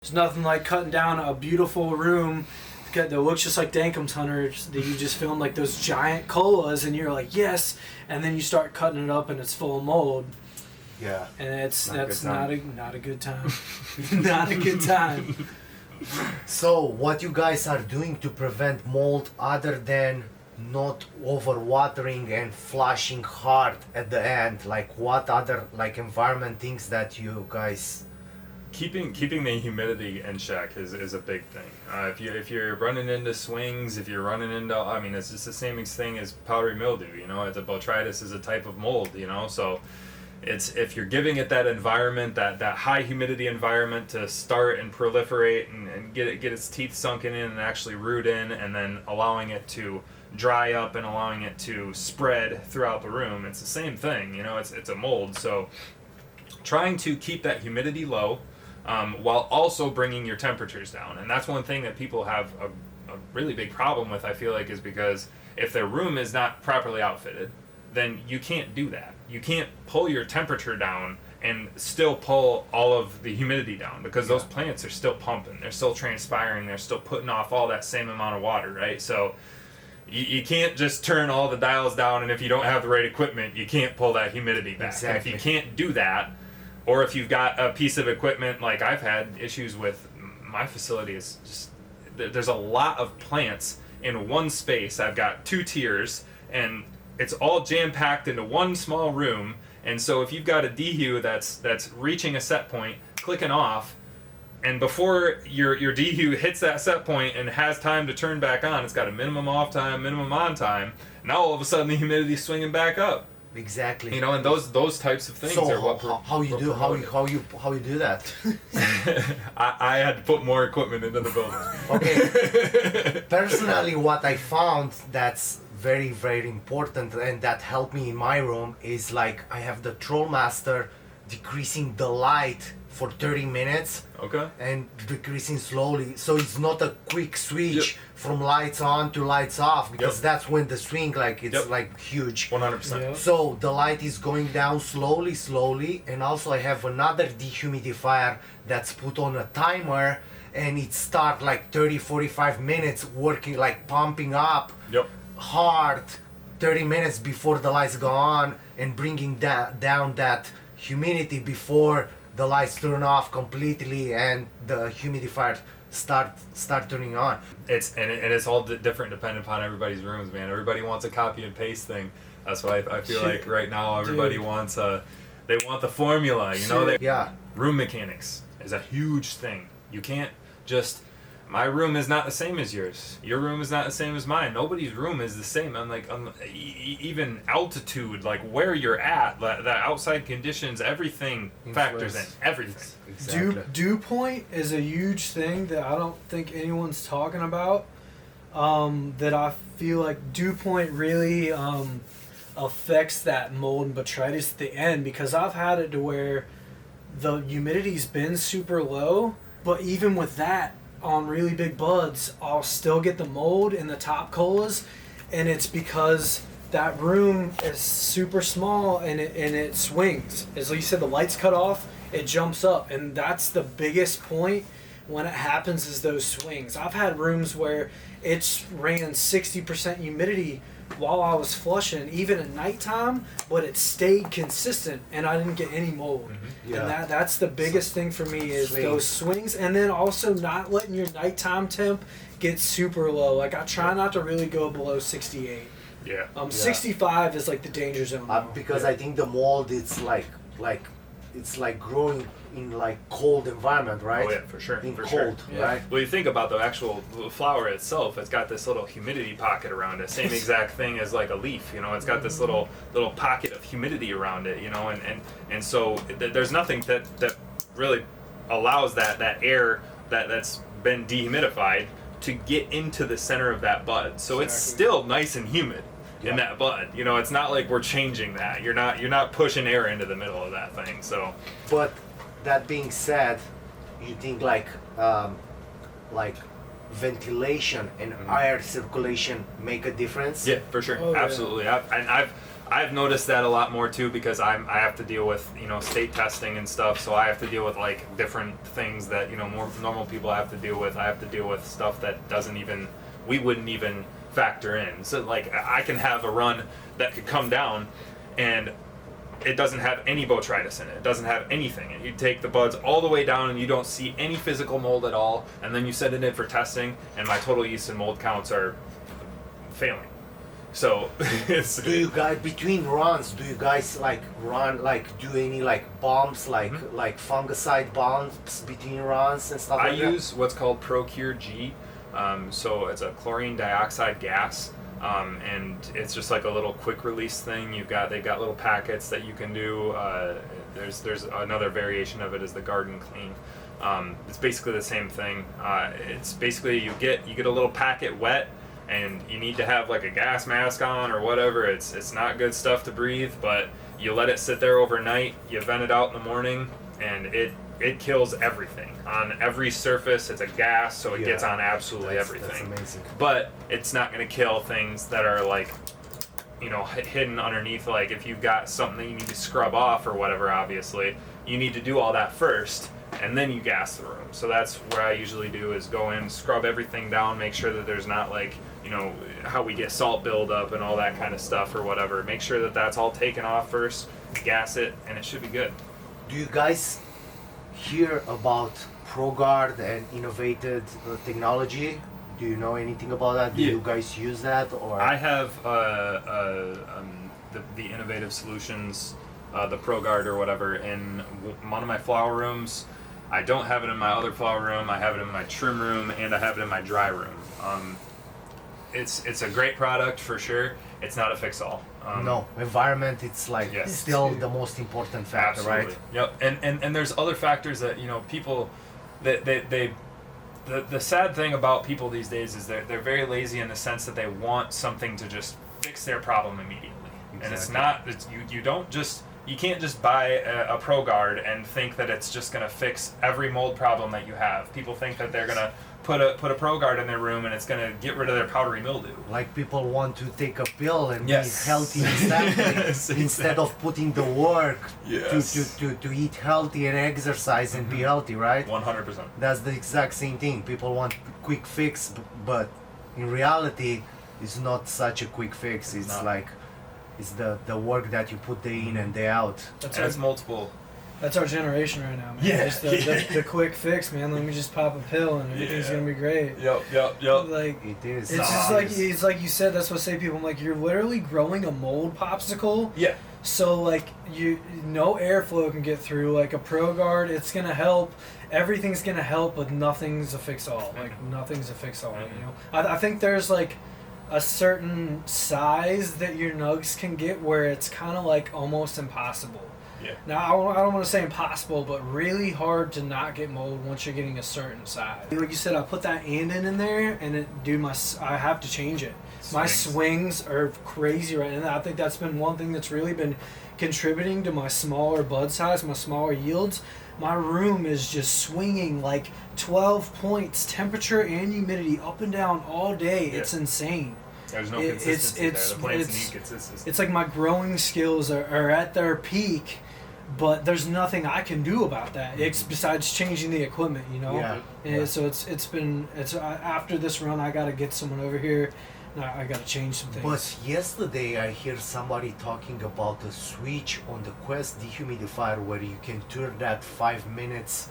There's nothing like cutting down a beautiful room that looks just like Dankum's Hunter that you just filmed, like those giant colas, and you're like, yes, and then you start cutting it up and it's full of mold. Yeah. And that's not a good time. Not a good time. So what you guys are doing to prevent mold other than not overwatering and flushing hard at the end? Like what other like environment things that you guys... Keeping the humidity in check is a big thing. If you're running into swings, if you're running into, I mean, it's just the same thing as powdery mildew. You know, it's a botrytis is a type of mold. You know, so it's if you're giving it that environment, that high humidity environment to start and proliferate and get its teeth sunken in and actually root in, and then allowing it to dry up and allowing it to spread throughout the room. It's the same thing. You know, it's a mold. So trying to keep that humidity low. While also bringing your temperatures down. And that's one thing that people have a really big problem with, I feel like, is because if their room is not properly outfitted, then you can't do that. You can't pull your temperature down and still pull all of the humidity down, because those plants are still pumping, they're still transpiring, they're still putting off all that same amount of water, right? So you can't just turn all the dials down, and if you don't have the right equipment, you can't pull that humidity back. Exactly. And if you can't do that, or if you've got a piece of equipment, like I've had issues with, my facility is just, there's a lot of plants in one space. I've got 2 tiers, and it's all jam-packed into one small room. And so if you've got a dehu that's reaching a set point, clicking off, and before your dehu hits that set point and has time to turn back on, it's got a minimum off time, minimum on time. Now all of a sudden the humidity's swinging back up. Exactly. You know, and those types of things are what how you do that? I had to put more equipment into the building. Okay. Personally, what I found that's very, very important and that helped me in my room is like I have the Trollmaster decreasing the light for 30 minutes. Okay. And decreasing slowly, so it's not a quick switch from lights on to lights off, because that's when the swing it's like huge. 100%. So the light is going down slowly, and also I have another dehumidifier that's put on a timer, and it start like 30-45 minutes working, like pumping up hard 30 minutes before the lights go on, and bringing down that humidity before the lights turn off completely and the humidifier start turning on. It's all different depending upon everybody's rooms, man. Everybody wants a copy and paste thing. That's what I feel like right now. Everybody wants they want the formula, you know. Room mechanics is a huge thing. You can't just, my room is not the same as yours. Your room is not the same as mine. Nobody's room is the same. Even altitude, like where you're at, the outside conditions, everything factors in. Everything. Exactly. Dew point is a huge thing that I don't think anyone's talking about. That I feel like dew point really affects that mold and botrytis at the end, because I've had it to where the humidity's been super low, but even with that, on really big buds, I'll still get the mold in the top colas, and it's because that room is super small and it swings. As you said, the lights cut off, it jumps up, and that's the biggest point when it happens, is those swings. I've had rooms where it's ran 60% humidity while I was flushing, even at nighttime, but it stayed consistent and I didn't get any mold. And that's the biggest thing for me, is those swings, and then also not letting your nighttime temp get super low. Like I try not to really go below 68. 65 is like the danger zone. Because I think the mold, it's like it's like growing in like cold environment, right? Oh yeah, for sure. In for cold, sure. right? Well, you think about the actual flower itself, it's got this little humidity pocket around it. Same exact thing as like a leaf, you know, it's got this little pocket of humidity around it, you know, and so there's nothing that really allows that air that's been dehumidified to get into the center of that bud. So it's still nice and humid in that bud. You know, it's not like we're changing that. You're not pushing air into the middle of that thing. So, but that being said, you think like ventilation and air circulation make a difference? Yeah, for sure. Absolutely. I've noticed that a lot more too because I have to deal with state testing and stuff, so I have to deal with like different things that more normal people have to deal with. I have to deal with stuff that we wouldn't even factor in. So like I can have a run that could come down and it doesn't have any botrytis in it. It doesn't have anything. You take the buds all the way down and you don't see any physical mold at all, and then you send it in for testing and my total yeast and mold counts are failing. So it's... Do you guys, between runs, do you guys like run, like do any like bombs, like fungicide bombs between runs and stuff like that? I use what's called ProGuard. So it's a chlorine dioxide gas. And it's just like a little quick release thing. They've got little packets that you can do. There's another variation of it is the Garden Clean. It's basically the same thing. It's basically you get a little packet wet, and you need to have like a gas mask on or whatever. It's not good stuff to breathe, but you let it sit there overnight. You vent it out in the morning, and it kills everything on every surface. It's a gas, so it gets on absolutely everything. That's amazing. But it's not going to kill things that are like, hidden underneath. Like if you've got something that you need to scrub off or whatever, obviously, you need to do all that first, and then you gas the room. So that's what I usually do is go in, scrub everything down, make sure that there's not like, how we get salt buildup and all that kind of stuff or whatever. Make sure that that's all taken off first, gas it, and it should be good. Do you guys hear about ProGuard and innovative technology? Do you know anything about that? Do you guys use that? Or I have the innovative solutions, the ProGuard or whatever, in one of my flower rooms. I don't have it in my other flower room. I have it in my trim room, and I have it in my dry room. It's a great product for sure. It's not a fix-all. No, environment. It's like still the most important factor, absolutely. Right? Yep. And there's other factors that people that the sad thing about people these days is they're very lazy in the sense that they want something to just fix their problem immediately. Exactly. And it's not. You can't just buy a ProGuard and think that it's just going to fix every mold problem that you have. People think that they're going to put a ProGuard in their room and it's going to get rid of their powdery mildew. Like people want to take a pill and Yes. be healthy instead of putting the work Yes. to eat healthy and exercise and be healthy, right? 100%. That's the exact same thing. People want quick fix, but in reality, it's not such a quick fix. It's it's the work that you put day in and day out. It's multiple. That's our generation right now, man. Yeah. Just the quick fix, man. Let me just pop a pill and everything's gonna be great. Yep. Like It is. it's just like it's like you said. That's what I say. People, I'm like, you're literally growing a mold popsicle. Yeah. So like no airflow can get through. Like a ProGuard, it's gonna help. Everything's gonna help, but nothing's a fix all. Like nothing's a fix all. I think there's like a certain size that your nugs can get where it's kind of like almost impossible. Yeah. Now, I don't want to say impossible, but really hard to not get mold once you're getting a certain size. Like you said, I put that andin in there, and I have to change it. My swings are crazy right now. I think that's been one thing that's really been contributing to my smaller bud size, my smaller yields. My room is just swinging like 12 points, temperature and humidity up and down all day. Yeah. It's insane. There's no consistency there. The plants need consistency. It's like my growing skills are at their peak, but there's nothing I can do about that. It's besides changing the equipment, Yeah. And so it's after this run, I got to get someone over here. I got to change some things. But yesterday I hear somebody talking about the switch on the Quest dehumidifier where you can turn that 5 minutes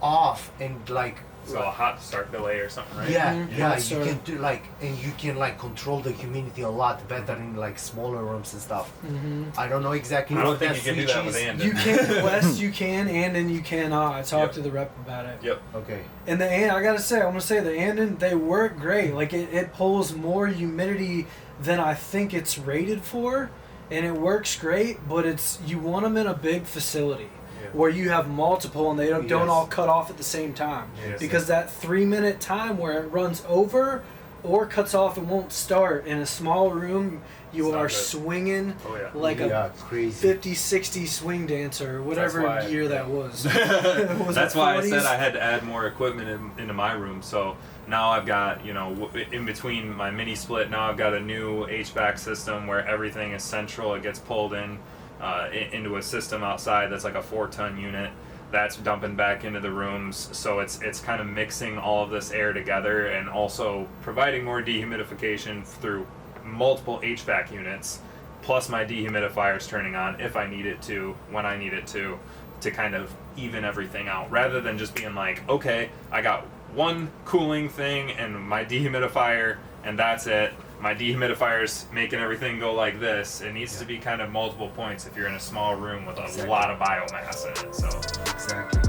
off and like. So a hot start delay or something, right? Yeah, Mm-hmm. you can do and you can control the humidity a lot better in smaller rooms and stuff. Mm-hmm. I don't know exactly I don't what think that you can do switch that with is. Andin. You can West, you can, and then you cannot. I talked to the rep about it. Yep. Okay. And I gotta say, I'm gonna say the Andin, they work great. Like it pulls more humidity than I think it's rated for, and it works great. But you want them in a big facility. Where you have multiple and they don't all cut off at the same time. Yes. Because that 3 minute time where it runs over or cuts off and won't start. In a small room, you It's not are good. swinging Oh yeah. like Yeah, a crazy. 50, 60 swing dancer, whatever That's why- gear that was. Was That's it why 40s? I said I had to add more equipment into my room. So now I've got, in between my mini split, now I've got a new HVAC system where everything is central. It gets pulled into a system outside that's like a 4-ton unit. That's dumping back into the rooms, so it's kind of mixing all of this air together and also providing more dehumidification through multiple HVAC units, plus my dehumidifiers turning on if I need it to, when I need it to kind of even everything out, rather than just being like, okay, I got one cooling thing and my dehumidifier and that's it. My dehumidifier's making everything go like this. It needs to be kind of multiple points if you're in a small room with a lot of biomass in it. So Exactly.